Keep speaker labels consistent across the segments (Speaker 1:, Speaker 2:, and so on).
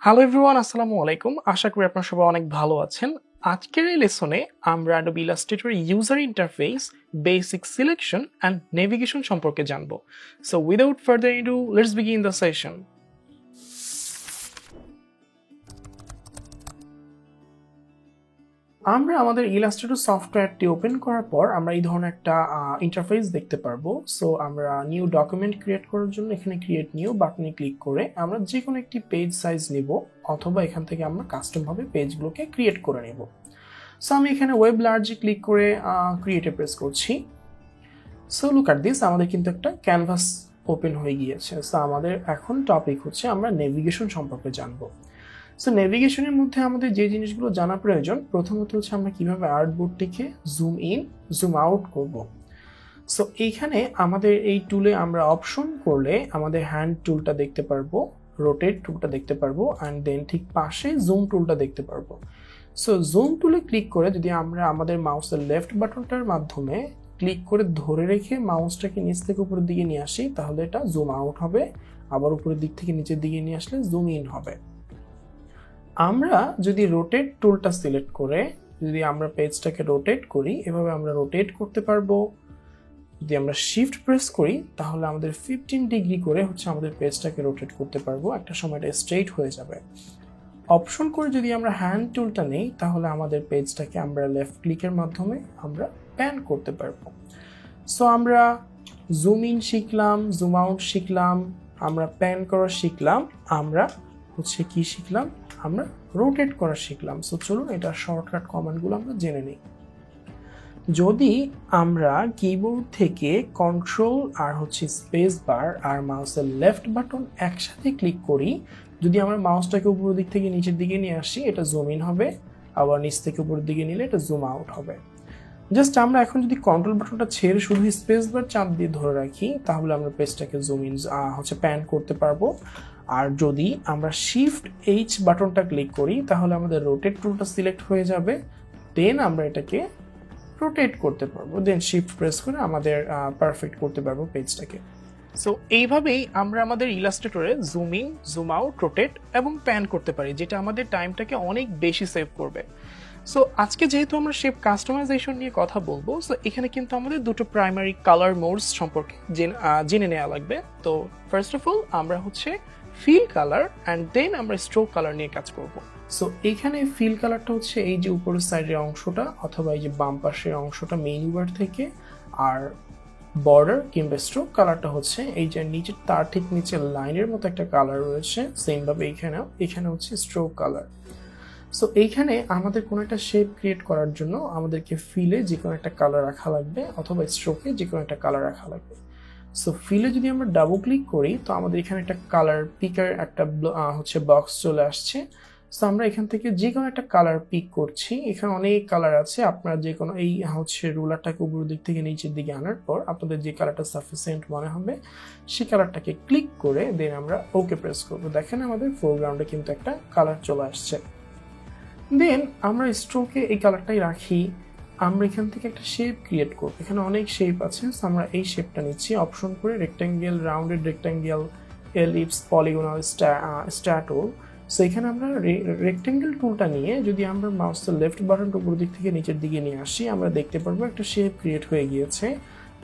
Speaker 1: Hello everyone, আসসালামু আলাইকুম। আশা করি আপনারা সবাই অনেক ভালো আছেন। আজকের এই লেসনে আমরা Adobe Illustrator user interface, basic selection and navigation সম্পর্কে জানব। So without further edu, let's begin the session. আমরা আমাদের ইলাস্ট্রেটর সফটওয়্যারটি ওপেন করার পর আমরা এই ধরনের একটা ইন্টারফেস দেখতে পারবো। সো আমরা নিউ ডকুমেন্ট ক্রিয়েট করার জন্য এখানে ক্রিয়েট নিউ বাটনে ক্লিক করে আমরা যে কোনো একটি পেজ সাইজ নেব, অথবা এখান থেকে আমরা কাস্টমভাবে পেজগুলোকে ক্রিয়েট করে নেব। সো আমি এখানে ওয়েব লার্জে ক্লিক করে ক্রিয়েটে প্রেস করছি। সো লুক অ্যাট দিস, আমাদের কিন্তু একটা ক্যানভাস ওপেন হয়ে গিয়েছে। সো আমাদের এখন টপিক হচ্ছে আমরা নেভিগেশন সম্পর্কে জানবো। সো নেভিগেশনের মধ্যে আমাদের যে জিনিসগুলো জানা প্রয়োজন, প্রথমত হচ্ছে আমরা কিভাবে আর্টবোর্ডটিকে জুম ইন জুম আউট করব। সো এইখানে আমাদের এই টুলে আমরা অপশন করলে আমাদের হ্যান্ড টুলটা দেখতে পারবো, রোটেট টুলটা দেখতে পারবো, অ্যান্ড দেন ঠিক পাশে জুম টুলটা দেখতে পারবো। সো জুম টুলে ক্লিক করে যদি আমরা আমাদের মাউসের লেফট বাটনটার মাধ্যমে ক্লিক করে ধরে রেখে মাউসটাকে নিচ থেকে উপরের দিকে নিয়ে আসি, তাহলে এটা জুম আউট হবে। আবার উপরের দিক থেকে নিচের দিকে নিয়ে আসলে জুম ইন হবে। আমরা যদি রোটেট টুলটা সিলেক্ট করে যদি আমরা পেজটাকে রোটেট করি, এভাবে আমরা রোটেট করতে পারবো। যদি আমরা শিফট প্রেস করি তাহলে আমাদের 15 ডিগ্রি করে হচ্ছে আমাদের পেজটাকে রোটেট করতে পারবো। একটা সময় এটা স্ট্রেইট হয়ে যাবে। অপশন করে যদি আমরা হ্যান্ড টুলটা নেই, তাহলে আমাদের পেজটাকে আমরা লেফট ক্লিকের মাধ্যমে আমরা প্যান করতে পারবো। সো আমরা জুম ইন শিখলাম, জুম আউট শিখলাম, আমরা প্যান করা শিখলাম, আমরা হচ্ছে কি শিখলাম, আমরা রোটেট করা শিখলাম। সো চলুন এটা শর্টকাট কমান্ডগুলো আমরা জেনে নিই। যদি আমরা কিবোর্ড থেকে কন্ট্রোল আর হচ্ছে স্পেস বার আর মাউসের লেফট বাটন একসাথে ক্লিক করি, যদি আমরা মাউসটাকে উপরের দিক থেকে নিচের দিকে নিয়ে আসি, এটা জুম ইন হবে, আবার নিচ থেকে উপরের দিকে নিলে এটা জুম আউট হবে। জাস্ট আমরা এখন যদি কন্ট্রোল বাটনটা ছেড়ে শুধু স্পেস বার চাপ দিয়ে ধরে রাখি, তাহলে আমরা পেজটাকে জুম ইন হচ্ছে প্যান করতে পারবো। আর যদি আমরা শিফট এইচ বাটনটা ক্লিক করি, তাহলে আমাদের রোটেট টুলটা সিলেক্ট হয়ে যাবে। দেন আমরা এটাকে রোটেট করতে পারবো, দেন শিফট প্রেস করে আমাদের পারফেক্ট করতে পারবো পেজটাকে। সো এইভাবেই আমরা আমাদের ইলাস্ট্রেটরে zoom in, zoom out, rotate এবং প্যান করতে পারি, যেটা আমাদের টাইমটাকে অনেক বেশি সেভ করবে। সো আজকে যেহেতু আমরা শেপ কাস্টমাইজেশন নিয়ে কথা বলবো, সো এখানে কিন্তু আমাদের দুটো প্রাইমারি কালার মোডস সম্পর্কে জেনে নেওয়া লাগবে। তো ফার্স্ট অফ অল আমরা হচ্ছে ফিল কালার অ্যান্ড দেন আমরা স্ট্রোক কালার নিয়ে কাজ করব। সো এখানে ফিল কালারটা হচ্ছে এই যে উপরের সাইডের অংশটা অথবা এই যে বাম পাশের অংশটা মেইন বার থেকে, আর বর্ডার কিংবা স্ট্রোক কালারটা হচ্ছে এই যে নিচের তার ঠিক নিচে লাইনের মতো একটা কালার রয়েছে, সেমভাবে এখানে হচ্ছে স্ট্রোক কালার। সো এইখানে আমাদের কোনো একটা শেপ ক্রিয়েট করার জন্য আমাদেরকে ফিলে যে কোনো একটা কালার রাখা লাগবে, অথবা স্ট্রোকে যে কোনো একটা কালার রাখা লাগবে। সো ফিলে যদি আমরা ডাবল ক্লিক করি, তো আমাদের এখানে একটা কালার পিকার একটা হচ্ছে বক্স চলে আসছে। সো আমরা এখান থেকে যে কোনো একটা কালার পিক করছি। এখানে অনেক কালার আছে, আপনারা যে কোনো এই হচ্ছে রুলারটাকে উপরের দিক থেকে নিচের দিকে আনার পর আপনাদের যে কালারটা সাফিসিয়েন্ট মনে হবে সেই কালারটাকে ক্লিক করে দেন আমরা ওকে প্রেস করবো। দেখেন আমাদের ফোরগ্রাউন্ডে কিন্তু একটা কালার চলে আসছে। দেন আমরা স্ট্রোকে এই কালারটাই রাখি। আমরা এখান থেকে একটা শেপ ক্রিয়েট করব। এখানে অনেক শেপ আছে, আমরা এই শেপটা নিচ্ছি অপশন করে, rectangle, rounded rectangle, ellipse, polygonal, star tool. So এখানে আমরা রেক্ট্যাঙ্গেল টুলটা নিয়ে যদি আমরা মাউসের লেফট বাটনটা উপর দিক থেকে নিচের দিকে নিয়ে আসি, আমরা দেখতে পারবো একটা শেপ ক্রিয়েট হয়ে গিয়েছে।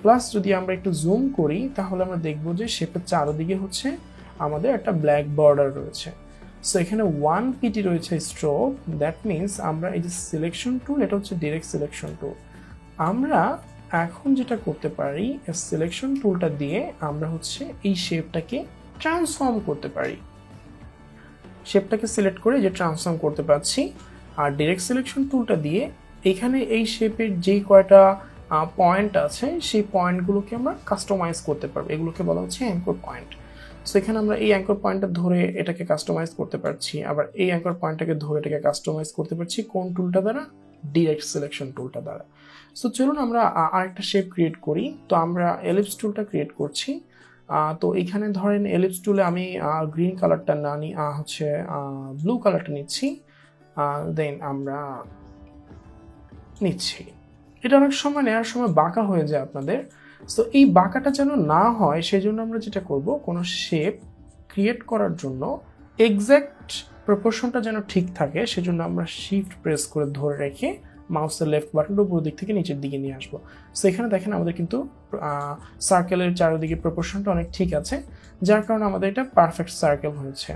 Speaker 1: প্লাস যদি আমরা একটু জুম করি, তাহলে আমরা দেখবো যে শেপের চারদিকে হচ্ছে আমাদের একটা ব্ল্যাক বর্ডার রয়েছে। সো এখানে 1 pt রয়েছে স্ট্রোক, দ্যাট মিনস আমরা এই যে সিলেকশন টুল, এটা হচ্ছে ডিরেক্ট সিলেকশন টুল। আমরা এখন যেটা করতে পারি, সিলেকশন টুলটা দিয়ে আমরা হচ্ছে এই শেপটাকে ট্রান্সফর্ম করতে পারি। শেপটাকে সিলেক্ট করে যে ট্রান্সফর্ম করতে পারছি। আর ডিরেক্ট সিলেকশন টুলটা দিয়ে এখানে এই শেপের যেই কয়টা পয়েন্ট আছে সেই পয়েন্টগুলোকে আমরা কাস্টমাইজ করতে পারবো। এগুলোকে বলা হচ্ছে অ্যাঙ্কর পয়েন্ট। সো এখানে আমরা এই অ্যাঙ্কর পয়েন্টটা ধরে এটাকে কাস্টমাইজ করতে পারছি, আবার এই অ্যাঙ্কর পয়েন্টটাকে ধরে এটাকে কাস্টমাইজ করতে পারছি কোন টুলটা দ্বারা? ডিরেক্ট সিলেকশন টুলটা দ্বারা। সো চলুন আমরা আরেকটা শেপ ক্রিয়েট করি। তো আমরা এলিপস টুলটা ক্রিয়েট করছি। তো এখানে ধরেন এলিপস টুলে আমি গ্রিন কালারটা না নিই, হচ্ছে ব্লু কালারটা নিচ্ছি। দেন আমরা নিচ্ছি, এটা অনেক সময় নেওয়ার সময় বাঁকা হয়ে যায় আপনাদের। সো এই বাঁকাটা যেন না হয়, সেই জন্য আমরা যেটা করব, কোনো শেপ ক্রিয়েট করার জন্য এক্স্যাক্ট প্রপোর্শনটা যেন ঠিক থাকে সেজন্য আমরা শিফট প্রেস করে ধরে রেখে মাউসের লেফট বাটনটা উপর দিক থেকে নিচের দিকে নিয়ে আসবো। সো এখানে দেখেন আমাদের কিন্তু সার্কেলের চারিদিকে প্রপোর্শনটা অনেক ঠিক আছে, যার কারণে আমাদের এটা পারফেক্ট সার্কেল হয়েছে।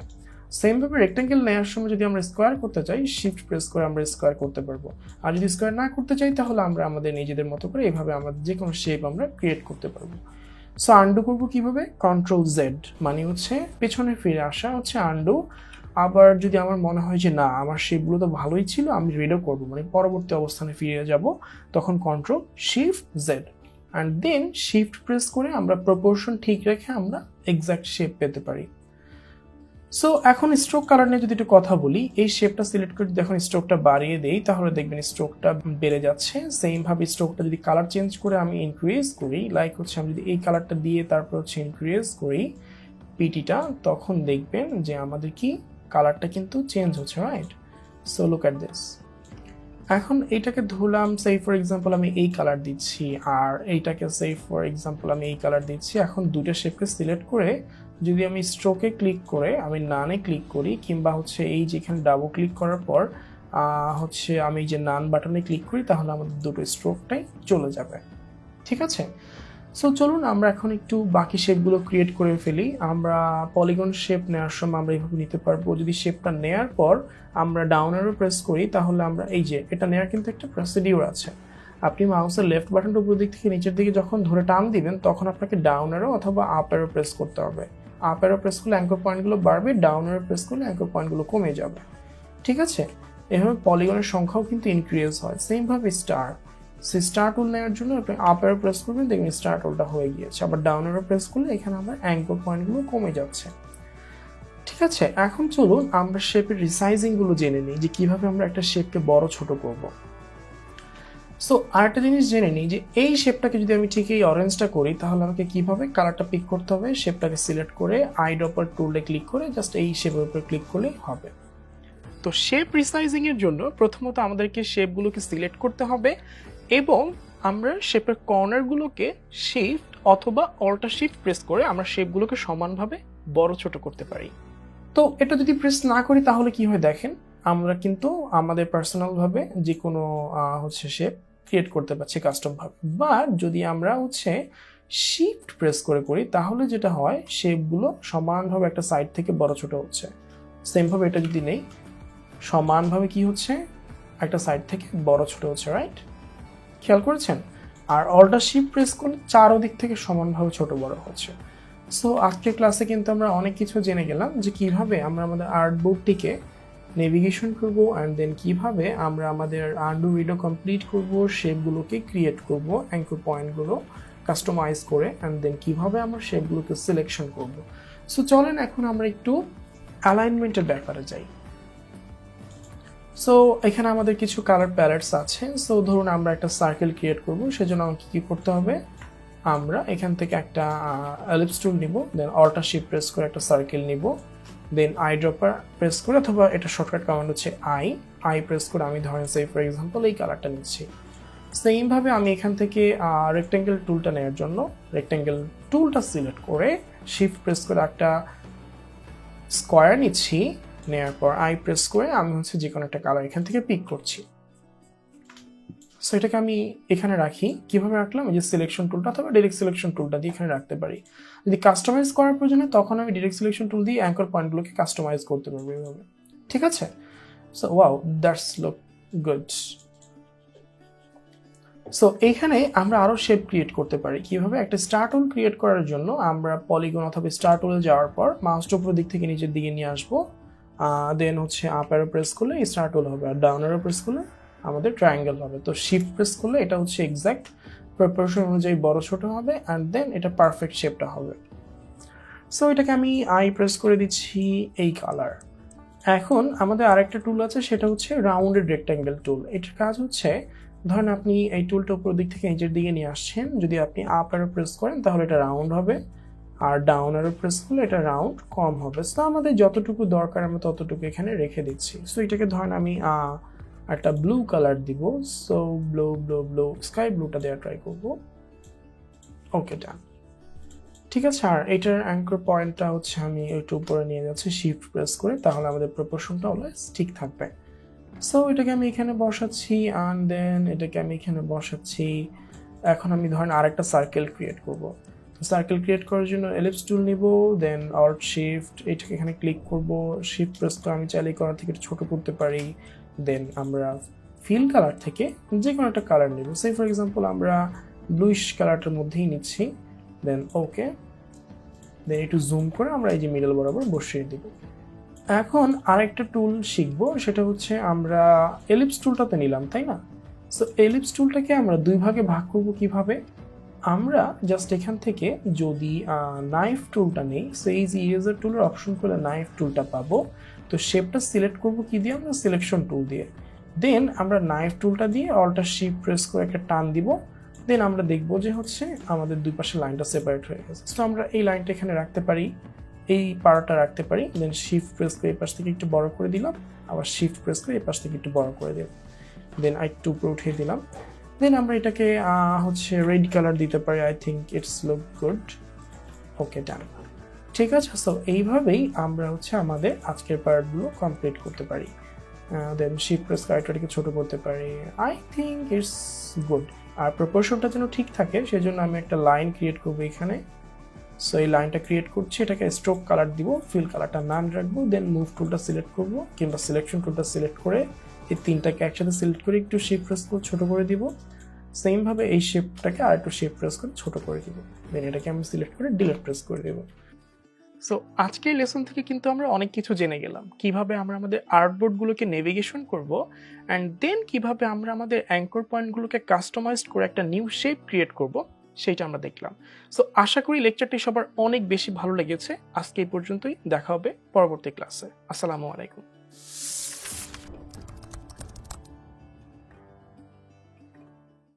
Speaker 1: সেমভাবে রেক্ট্যাঙ্গেল নেওয়ার সময় যদি আমরা স্কোয়ার করতে চাই, শিফট প্রেস করে আমরা স্কোয়ার করতে পারবো। আর যদি স্কোয়ার না করতে চাই তাহলে আমরা আমাদের নিজেদের মতো করে এইভাবে আমাদের যে কোনো শেপ আমরা ক্রিয়েট করতে পারবো। সো আন্ডু করবো কিভাবে? কন্ট্রোল জেড মানে হচ্ছে পেছনে ফিরে আসা হচ্ছে আন্ডু। আবার যদি আমার মনে হয় যে না আমার শেপগুলো তো ভালোই ছিল, আমি রিডও করবো, মানে পরবর্তী অবস্থানে ফিরে যাব, তখন control shift Z and then shift press করে আমরা প্রপোর্শন ঠিক রেখে আমরা এক্সাক্ট শেপ পেতে পারি। সো এখন স্ট্রোক কালার নিয়ে যদি একটু কথা বলি, এই শেপটা সিলেক্ট করে যদি এখন স্ট্রোকটা বাড়িয়ে দেই তাহলে দেখবেন স্ট্রোকটা বেড়ে যাচ্ছে। সেমভাবে স্ট্রোকটা যদি কালার চেঞ্জ করে আমি ইনক্রিজ করি, লাইক হচ্ছে আমি যদি এই কালারটা দিয়ে তারপর হচ্ছে ইনক্রিজ করি পিটিটা, তখন দেখবেন যে আমাদের কি কালারটা কিন্তু চেঞ্জ হচ্ছে, right? So look at this. এখন এইটাকে ধরলাম সেই ফর এক্সাম্পল আমি এই কালার দিচ্ছি, আর এইটাকে সেই ফর এক্সাম্পল আমি এই কালার দিচ্ছি। এখন দুটো শেপকে সিলেক্ট করে যদি আমি স্ট্রোকে ক্লিক করে আমি নানে ক্লিক করি, কিংবা হচ্ছে এই যেখানে ডাবল ক্লিক করার পর হচ্ছে আমি যে নান বাটনে ক্লিক করি, তাহলে আমাদের দুটো স্ট্রোকটাই চলে যাবে। ঠিক আছে? সো চলুন আমরা এখন একটু বাকি শেপগুলো ক্রিয়েট করে ফেলি। আমরা পলিগন শেপ নেওয়ার সময় আমরা এইভাবে নিতে পারবো। যদি শেপটা নেওয়ার পর আমরা ডাউন অ্যারো প্রেস করি তাহলে আমরা এই যে এটা নেওয়ার কিন্তু একটা প্রসিডিউর আছে। আপনি মাউসের লেফট বাটনটা উপর দিক থেকে নিচের দিকে যখন ধরে টান দিবেন তখন আপনাকে ডাউন অ্যারো অথবা আপ অ্যারো প্রেস করতে হবে। আপ অ্যারো প্রেস করলে অ্যাঙ্কর পয়েন্টগুলো বাড়বে, ডাউন অ্যারো প্রেস করলে অ্যাঙ্কর পয়েন্টগুলো কমে যাবে। ঠিক আছে? এভাবে পলিগনের সংখ্যাও কিন্তু ইনক্রিজ হয়। সেমভাবে স্টার টুল নেওয়ার জন্য আপনি আপ অ্যারো প্রেস করবেন, দেখবেন স্টার টুলটা হয়ে গিয়েছে। আবার ডাউন অ্যারো প্রেস করলে এখানে আমার অ্যাঙ্কর পয়েন্টগুলো কমে যাচ্ছে। ঠিক আছে, এখন চলুন আমরা শেপের রিসাইজিংগুলো জেনে নিই যে কিভাবে আমরা একটা শেপকে বড় ছোট করব। সো আরেকটা জিনিস জেনে নিই যে এই শেপটাকে যদি আমি ঠিক এই অরেঞ্জটা করি তাহলে আমাকে কিভাবে কালারটা পিক করতে হবে। শেপটাকে সিলেক্ট করে আইড্রপার টুলে ক্লিক করে জাস্ট এই শেপের উপর ক্লিক করলেই হবে। তো শেপ রিসাইজিং এর জন্য প্রথমত আমাদেরকে শেপগুলোকে সিলেক্ট করতে হবে এবং আমরা শেপের কর্নারগুলোকে শিফট অথবা অল্টা শিফট প্রেস করে আমরা শেপগুলোকে সমানভাবে বড় ছোট করতে পারি। তো এটা যদি প্রেস না করি তাহলে কি হয় দেখেন, আমরা কিন্তু আমাদের পার্সোনালভাবে যে কোনো হচ্ছে শেপ ক্রিয়েট করতে পারছি কাস্টম ভাবে। বাট যদি আমরা হচ্ছে শিফট প্রেস করে করি তাহলে যেটা হয় শেপগুলো সমানভাবে একটা সাইড থেকে বড় ছোট হচ্ছে। সেমভাবে এটা যদি নেই, সমানভাবে কি হচ্ছে, একটা সাইড থেকে বড় ছোট হচ্ছে, রাইট? খেয়াল করেছেন? আর অল্টা শিফট প্রেস করলে চারদিক থেকে সমানভাবে ছোট বড় হচ্ছে। সো আজকের ক্লাসে কিন্তু আমরা অনেক কিছু জেনে গেলাম যে কিভাবে আমরা আমাদের আর্টবোর্ডটিকে নেভিগেশন করব অ্যান্ড দেন কিভাবে আমরা আমাদের আন্ডু রিডো কমপ্লিট করব, শেপগুলোকে ক্রিয়েট করব, অ্যাঙ্কর পয়েন্টগুলো কাস্টমাইজ করে, অ্যান্ড দেন কিভাবে আমরা শেপগুলোকে সিলেকশন করব। সো চলেন এখন আমরা একটু অ্যালাইনমেন্টের ব্যাপারে যাই। সো এখানে আমাদের কিছু কালার প্যালেটস আছে। সো ধরুন আমরা একটা সার্কেল ক্রিয়েট করব, সেজন্য আমাকে কি করতে হবে, আমরা এখান থেকে একটা এলিপস টুল নিব, দেন অল্টা শিফট প্রেস করে একটা সার্কেল নিব, দেন আইড্রপার প্রেস করে অথবা এটা শর্টকাট কমান্ড হচ্ছে আই প্রেস করে আমি ধরেন সেই ফর এক্সাম্পল এই কালারটা নিচ্ছি। সেইমভাবে আমি এখান থেকে রেক্ট্যাঙ্গেল টুলটা নেওয়ার জন্য রেক্ট্যাঙ্গেল টুলটা সিলেক্ট করে শিফট প্রেস করে একটা স্কোয়ার নিচ্ছি, নেওয়ার পর আই প্রেস করে আমি হচ্ছে যে কোনো একটা কালার এখান থেকে পিক করছি। সো এটাকে আমি এখানে রাখি। কিভাবে রাখলাম, এই যে সিলেকশন টুলটা অথবা ডাইরেক্ট সিলেকশন টুলটা দিয়ে এখানে রাখতে পারি। যদি কাস্টমাইজ করার প্রয়োজন হয় তখন আমি ডাইরেক্ট সিলেকশন টুল দিয়ে অ্যাঙ্কর পয়েন্টগুলোকে কাস্টমাইজ করতে পারবো এইভাবে। ঠিক আছে? So wow, that's look good. So এইখানে আমরা আরও শেপ ক্রিয়েট করতে পারি। কিভাবে, একটা স্টার টুল ক্রিয়েট করার জন্য আমরা পলিগন অথবা স্টার টুলে যাওয়ার পর মাউসটা উপর দিক থেকে নিচের দিকে নিয়ে আসবো, দেন হচ্ছে আপ অ্যারো প্রেস করলে স্টার টুল হবে, আর ডাউন অ্যারো প্রেস করলে আমাদের ট্রায়াঙ্গেল হবে। তো শিফট প্রেস করলে এটা হচ্ছে এক্স্যাক্ট প্রপোর্শন অনুযায়ী বড় ছোট হবে, অ্যান্ড দেন এটা পারফেক্ট শেপটা হবে। সো এটাকে আমি আই প্রেস করে দিচ্ছি এই কালার। এখন আমাদের আরেকটা টুল আছে, সেটা হচ্ছে রাউন্ডেড রেক্ট্যাঙ্গেল টুল। এটার কাজ হচ্ছে, ধরেন আপনি এই টুলটা উপর দিক থেকে নিচের দিকে নিয়ে আসছেন, যদি আপনি আপ অ্যারো প্রেস করেন তাহলে এটা রাউন্ড হবে, আর ডাউন অ্যারো প্রেস করলে এটা রাউন্ড কম হবে। সো আমাদের যতটুকু দরকার আমরা ততটুকু এখানে রেখে দিচ্ছি। সো এটাকে ধরেন আমি একটা ব্লু কালার দিব, সো ব্লু স্কাই ব্লুটা দেওয়া ট্রাই করবো। ওকে, ডান। ঠিক আছে, আর এটার অ্যাঙ্কর পয়েন্টটা হচ্ছে আমি একটু উপরে নিয়ে যাচ্ছি শিফট প্রেস করে, তাহলে আমাদের প্রপোর্শনটা অলওয়েজ ঠিক থাকবে। সো এটাকে আমি এখানে বসাচ্ছি অ্যান্ড দেন এটাকে আমি এখানে বসাচ্ছি। এখন আমি ধরেন আরেকটা সার্কেল ক্রিয়েট করব। তো সার্কেল ক্রিয়েট করার জন্য এলিপস টুল নিব, দেন অল্ট শিফট এটাকে এখানে ক্লিক করব, শিফট প্রেস করে আমি চাইলে করার থেকে একটু ছোট করতে পারি। দেন আমরা ফিল কালার থেকে যে কোনো একটা কালার নেব, সে ফর এক্সাম্পল আমরা ব্লুইশ কালারটার মধ্যেই নিচ্ছি, দেন ওকে, দেন একটু জুম করে আমরা এই যে মিডল বরাবর বসিয়ে দিব। এখন আরেকটা টুল শিখবো, সেটা হচ্ছে আমরা এলিপস টুলটাতে নিলাম তাই না। সো এলিপস টুলটাকে আমরা দুই ভাগে ভাগ করব কিভাবে, আমরা জাস্ট এখান থেকে যদি নাইফ টুলটা নেই, সো এই যে ইরেজার টুলের অপশন করলে নাইফ টুলটা পাবো। তো শেপটা সিলেক্ট করব কি দিয়ে, আমরা সিলেকশন টুল দিয়ে। দেন আমরা নাইফ টুলটা দিয়ে অল্টার শিফট প্রেস করে একটা টান দিব, দেন আমরা দেখবো যে হচ্ছে আমাদের দুই পাশে লাইনটা সেপারেট হয়ে গেছে। সো আমরা এই লাইনটা এখানে রাখতে পারি, এই পাড়াটা রাখতে পারি, দেন শিফট প্রেস করে এই পাশ থেকে একটু বড় করে দিলাম, আবার শিফট প্রেস করে এই পাশ থেকে একটু বড় করে দিলাম, দেন একটু উপরে উঠিয়ে দিলাম। দেন আমরা এটাকে হচ্ছে রেড কালার দিতে পারি, I think it's look good, okay done. ঠিক আছে, সো এইভাবেই আমরা হচ্ছে আমাদের আজকের পার্টগুলো কমপ্লিট করতে পারি। দেন শিফট প্রেস করে এটাকে ছোট করতে পারি, আই থিঙ্ক ইটস গুড। আর প্রপোর্শনটা যেন ঠিক থাকে সেজন্য আমি একটা লাইন ক্রিয়েট করবো এখানে। সো এই লাইনটা ক্রিয়েট করছি, এটাকে স্ট্রোক কালার দিব, ফিল কালারটা নান রাখবো, দেন মুভ টুলটা সিলেক্ট করবো কিংবা সিলেকশন টুলটা সিলেক্ট করে এই তিনটাকে একসাথে সিলেক্ট করে একটু শিফট প্রেস করে ছোট করে দিব। সেমভাবে এই শেপটাকে আর একটু শিফট প্রেস করে ছোট করে দিব, দেন এটাকে আমি সিলেক্ট করে ডিলিট প্রেস করে দেব। সো আজকের লেসন থেকে কিন্তু আমরা অনেক কিছু জেনে গেলাম, কিভাবে আমরা আমাদের আর্টবোর্ডগুলোকে নেভিগেশন করব, অ্যান্ড দেন কিভাবে আমরা আমাদের অ্যাঙ্কর পয়েন্টগুলোকে কাস্টমাইজড করে একটা নিউ শেপ ক্রিয়েট করব, সেইটা আমরা দেখলাম। সো আশা করি লেকচারটি সবার অনেক বেশি ভালো লেগেছে। আজকে এই পর্যন্তই, দেখা হবে পরবর্তী ক্লাসে। আসসালামু আলাইকুম।